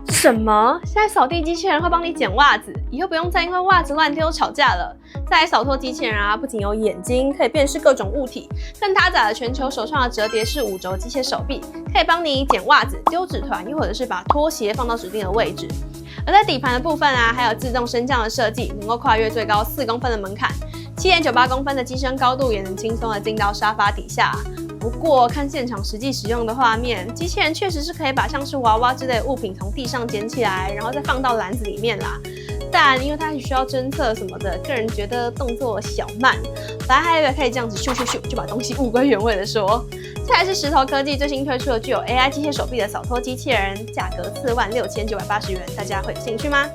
什么？现在扫地机器人会帮你捡袜子，以后不用再因为袜子乱丢吵架了。再来扫拖机器人啊，不仅有眼睛可以辨识各种物体，更搭载了全球首创的折叠式5轴机械手臂，可以帮你捡袜子、丢纸团，又或者是把拖鞋放到指定的位置。而在底盘的部分啊，还有自动升降的设计，能够跨越最高4公分的门槛，7.98公分的机身高度也能轻松的进到沙发底下。不过看现场实际使用的画面，机器人确实是可以把像是娃娃之类的物品从地上捡起来，然后再放到篮子里面啦。但因为它需要侦测什么的，个人觉得动作小慢。本来还以为可以这样子咻咻咻就把东西物归原位的说。这还是石头科技最新推出的具有 AI 机械手臂的扫拖机器人，价格46980元，大家会有兴趣吗？